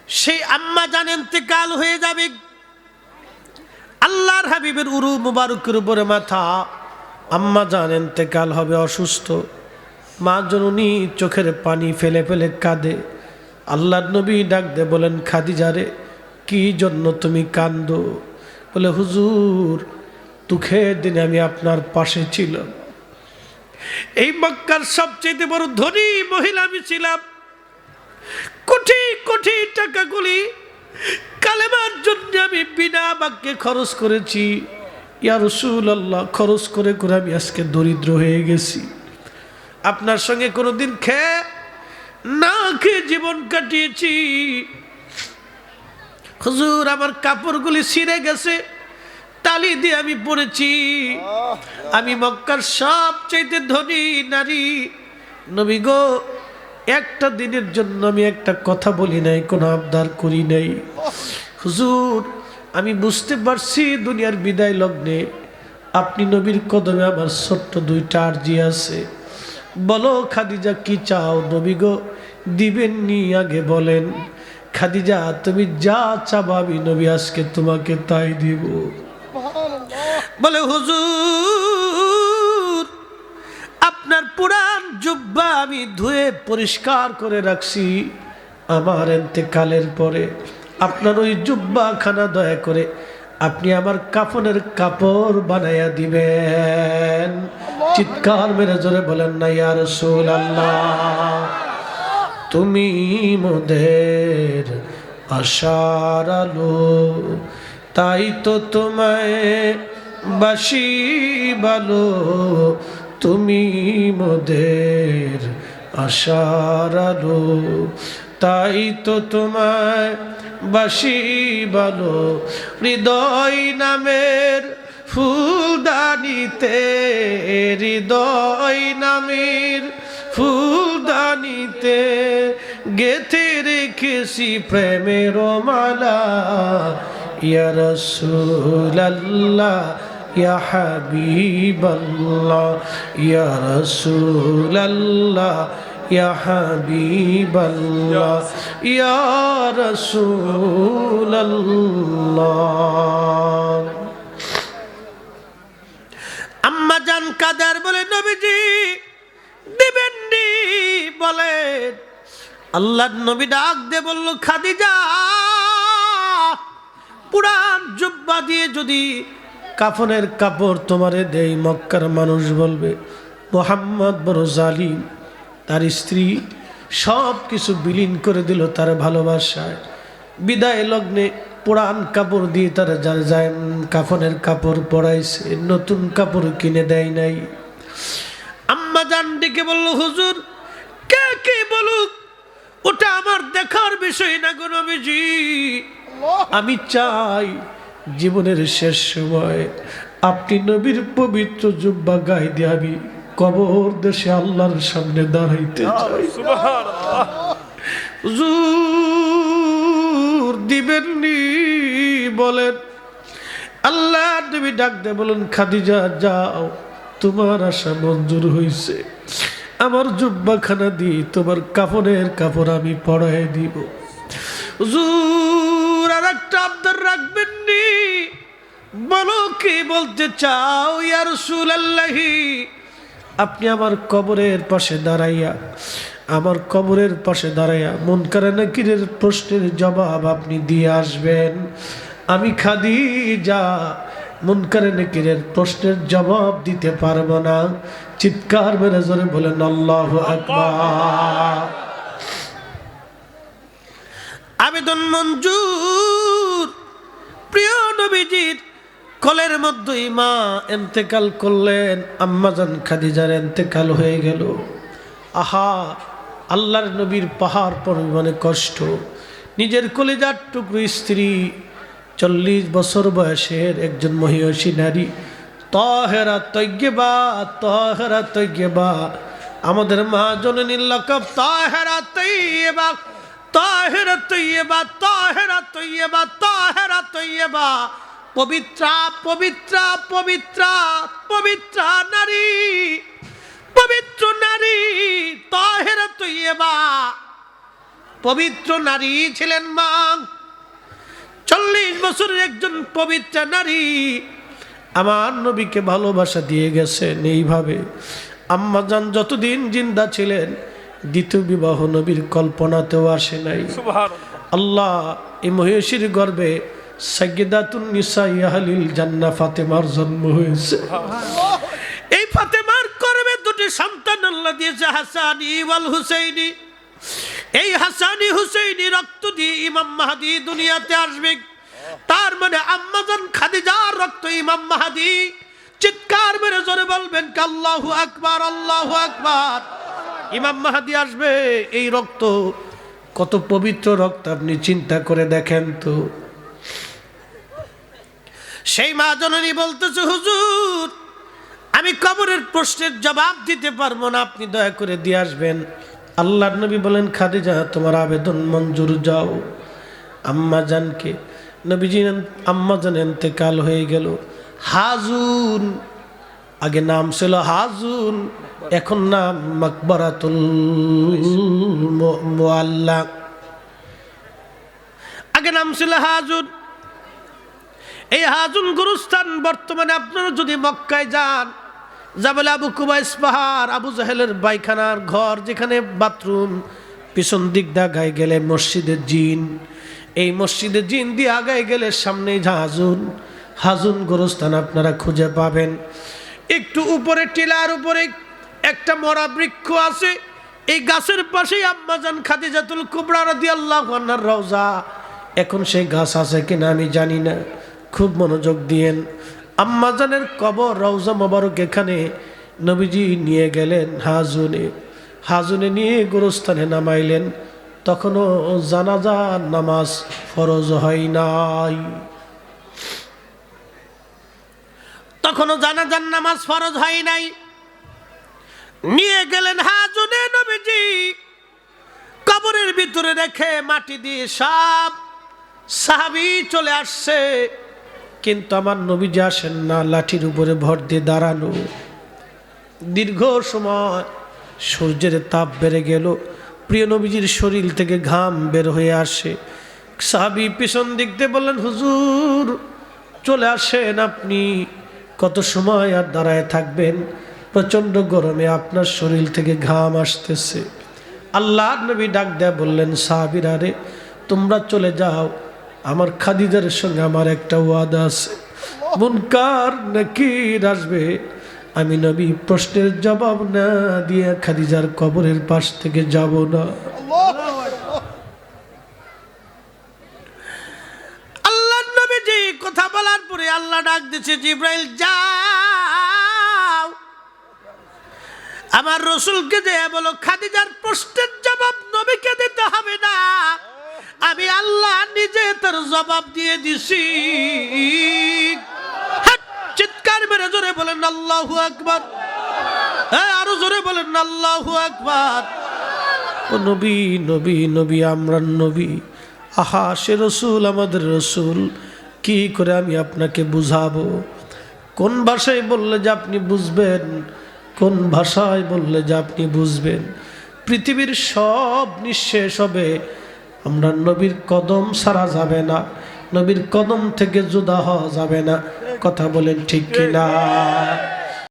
সেই আম্মা জান ইন্তেকাল হয়ে যাবে, আল্লাহর হাবিবের উরু মুবারকের উপরে মাথা, আম্মা জান ইন্তেকাল হবে অসুস্থ। মা জননী চোখের পানি ফেলে ফেলে কাঁদে। আল্লাহর নবী ডাক দে বলেন, খাদিজা রে, কি জন্য তুমি কান্দো? বলে, হুজুর, দুঃখের দিনে আমি আপনার পাশে ছিলাম, এই মক্কার সবচেয়ে বড় ধনী মহিলা আমি ছিলাম, কোটি কোটি টাকাগুলি কালেমার জন্য আমি বিনা বাক্যে খরচ করেছি। ইয়া রাসূলুল্লাহ, খরচ করে করে আমি আজকে দরিদ্র হয়ে গেছি। আপনার সঙ্গে কোনোদিন খেয়ে না খেয়ে জীবন কাটিয়েছি। হুজুর, আমার কাপড়গুলি ছিঁড়ে গেছে, তালি দিয়ে আমি পড়েছি। আমি মক্কার সবচেয়ে ধনী নারী। নবী গো, একটা দিনের জন্য আমি একটা কথা বলি নাই, কোনো আবদার করি নাই। হুজুর, আমি বুঝতে পারছি দুনিয়ার বিদায় লগ্নে আপনি নবীর কদমে আমার ছোট্ট দুইটা আরজি আছে। বলো খাদিজা, কি চাও? নবী গো, দিবেননি আগে বলেন। খাদিজা, তুমি যা চাবা আমি নবী আজকে তোমাকে তাই দিব। বলে, হুজুর, আপনার পুরান জুব্বা আমি ধুয়ে পরিষ্কার করে রাখছি, আমার ইন্তেকালের পরে আপনার ওই জুব্বা খানা দয়া করে আপনি আমার কাফনের কাপড় বানাইয়া দিবেন। চিৎকার মেরে জোরে বলেন না, ইয়া রাসূলুল্লাহ, তুমি মোদের আশার আলো, তাই তো তোমায় বাসি ভালো, তুমি মোদের আশার আলো, তাই তো তোমায় বাসি ভালো। হৃদয় নামের ফুলদানিতে, হৃদয় নামের ফুলদানিতে গেথে রেখেছি প্রেমের মালা। ইয়া রাসূলুল্লাহ, ইয়া হাবিবাল্লাহ, ইয়া রাসূলুল্লাহ, ইয়া হাবিবাল্লাহ, ইয়া রাসূলুল্লাহ। আম্মা জান কাদার বলে, নবীজি দিবেননি বলেন। আল্লাহর নবী ডাক দে বলল, খাদিজা, পুরান জুব্বা দিয়ে যদি কাফনের কাপড় তোমারে দেই, মক্কার মানুষ বলবে মুহাম্মদ বড় জালিম। তার স্ত্রী সব কিছু বিলীন করে দিল তার ভালোবাসায়। বিদায় লগ্নে পুরান কাপড় দিয়ে তারা যায় কাফনের কাপড় পরাইছে, নতুন কাপড় কিনে দেয় নাই। আম্মা জান ডেকে বলল, হুজুর, কে কে বলুক, ওটা আমার দেখার বিষয় না গো নবীজি। আমি চাই জীবনের শেষ সময় আপনি নবীর পবিত্র জুব্বা গায়ে দিয়ে আমি কবর দেশে আল্লাহর সামনে দাঁড়াইতে চাই। হুজুর, দিবেননি বলেন। আল্লাহ নবী ডাক দে বলেন, খাদিজা, যাও, তোমার আশা মঞ্জুর হইছে। আমার জুব্বাখানা দিয়ে তোমার কাফনের কাপড় আমি পরাই দিব। হুজুর, আর একটা আবদার রাখবেননি? বলো, কি বলতে চাও? ইয়া রাসূলুল্লাহ, আপনি আমার কবরের পাশে দাঁড়াইয়া, আমার কবরের পাশে দাঁড়াইয়া মুনকার নাকিরের প্রশ্নের জবাব আপনি দিয়ে আসবেন। আমি খাদিজা মুনকার নাকিরের প্রশ্নের জবাব দিতে পারবো না। চিৎকার মেরে জোরে বলেন আল্লাহু আকবার। আবেদন মঞ্জুর। প্রিয় নবীজির কোলের মধ্যেই মা ইন্তেকাল করলেন, আম্মাজান খাদিজার ইন্তেকাল হয়ে গেল। আহা, আল্লাহর নবীর পাহাড় পরিমাণে কষ্ট। নিজের কলিজার টুকরো স্ত্রী, 40 বছর বয়সের একজন মহিয়সী নারী, তাহেরা তৈয়বা, তাহেরা তৈয়বা, আমাদের মা জননীর লকব তাহেরা তৈয়বা, তাহেরা তৈয়বা, তাহেরা তৈয়বা, তাহেরা তৈয়বা, পবিত্রা পবিত্রা পবিত্রা পবিত্রা নারী, পবিত্র নারী, তাহেরা তৈয়বা, পবিত্র নারী ছিলেন মা। 40 বছরের একজন পবিত্র নারী আমার নবীকে ভালোবাসা দিয়ে গেছেন। এইভাবে আম্মা জান যতদিন জিন্দা ছিলেন দ্বিতীয় বিবাহ নবীর কল্পনাতেও আসে নাই। আল্লাহ এই মহিষীর গর্ভে সাইয়্যিদাতুন নিসা আহলিল জান্নাহ ফাতেমার জন্ম হয়েছে। এই ফাতেমার গর্ভে দুটি সন্তান আল্লাহ দিয়েছে, হাসানি ওয়াল হুসাইনি। এই হাসানি হুসাইনি রক্ত দিয়ে ইমাম মাহদি দুনিয়াতে আসবে। তার মানে আম্মা জান খাদিজার রক্ত ইমাম মাহদি। চিৎকার মেরে জোরে বলবেন আল্লাহু আকবার, আল্লাহু আকবার। ইমাম মাহদি আসবে। এই রক্ত কত পবিত্র রক্ত আপনি চিন্তা করে দেখেন তো। সেই মা জননী বলতেছে, হুজুর আমি কবরের প্রশ্নের জবাব দিতে পারবো না, আপনি দয়া করে দিয়ে আসবেন। আল্লাহর নবী বলেন, খাদিজা তোমার আবেদন মঞ্জুর, যাও। আম্মা জানকে নবীজি আম্মা জান ইন্তেকাল হয়ে গেল। হাজুন, আগে নাম ছিল হাজুন, এখন নাম মাকবারাতুল মুআল্লা। আগে নাম ছিল হাজুন। এই হাজুন গুরুস্থান বর্তমানে আপনারা যদি মক্কায় যান, জাবেল আবু কুবাইস পাহাড়, আবু জাহেলের বাইখানার ঘর, যেখানে বাথরুম, পিছন দিক দিয়ে আগায় গেলে মসজিদের জিন। এই মসজিদের জিন দিয়ে আগায় গেলে সামনেই হাজুন। হাজুন গোরস্থান আপনারা খুঁজে পাবেন। একটু উপরে টিলার উপরে একটা মরা বৃক্ষ আছে। এই গাছের পাশেই আম্মাজান খাদিজাতুল কুবরা রাদিয়াল্লাহু আনহার রওজা। এখন সেই গাছ আছে কিনা আমি জানি না, খুব মনোযোগ দিয়েন। আম্মাজানের কবর রওজা মোবারক এখানে নবীজি নিয়ে গেলেন হাজুনে। হাজুনে নিয়ে গোরস্থানে নামাইলেন। তখনও জানাজার নামাজ ফরজ হয় নাই। তখনও জানাজার নামাজ ফরজ হয় নাই। নিয়ে গেলেন হাজুনে নবীজি, কবরের ভিতরে রেখে মাটি দিয়ে সব সাহাবী চলে আসছে, কিন্তু আমার নবীজি আসেন না। লাঠির উপরে ভর দিয়ে দাঁড়ানো। দীর্ঘ সময় সূর্যের তাপ বেড়ে গেল। প্রিয় নবীজির শরীর থেকে ঘাম বের হয়ে আসে। সাহাবী পিছন দিক দিয়ে বললেন, হুজুর চলে আসেন, আপনি কত সময় আর দাঁড়ায় থাকবেন? প্রচণ্ড গরমে আপনার শরীর থেকে ঘাম আসতেছে। আল্লাহর নবী ডাক দেয়া বললেন, সাহাবীরা রে, তোমরা চলে যাও, আমার খাদিজার সঙ্গে আমার একটা ওয়াদা আছে। মুনকার নাকির আসবে, আমি নবী প্রশ্নের জবাব না দিয়ে খাদিজার কবরের পাশ থেকে যাব না। আল্লাহর নবীজি কথা বলার পরে আল্লাহ ডাক দিয়েছে, জিব্রাইল যাও, আমার রসুলকে যে বলো খাদিজার প্রশ্নের জবাব নবীকে দিতে হবে না, আমি আল্লাহ নিজে তার জবাব দিয়ে দিছি। চিৎকার মেরে জোরে বলেন আল্লাহু আকবার। হ্যাঁ, আরো জোরে বলেন আল্লাহু আকবার। ও নবী, নবী, নবী, আমরা নবী। আহা, সে রসুল, আমাদের রসুল, কি করে আমি আপনাকে বুঝাবো? কোন ভাষায় বললে যে আপনি বুঝবেন? কোন ভাষায় বললে যে আপনি বুঝবেন? পৃথিবীর সব নিঃশেষ হবে, আমরা নবীর কদম ছাড়া যাবে না, নবীর কদম থেকে জুদা হওয়া যাবে না। কথা বলেন ঠিক কিনা?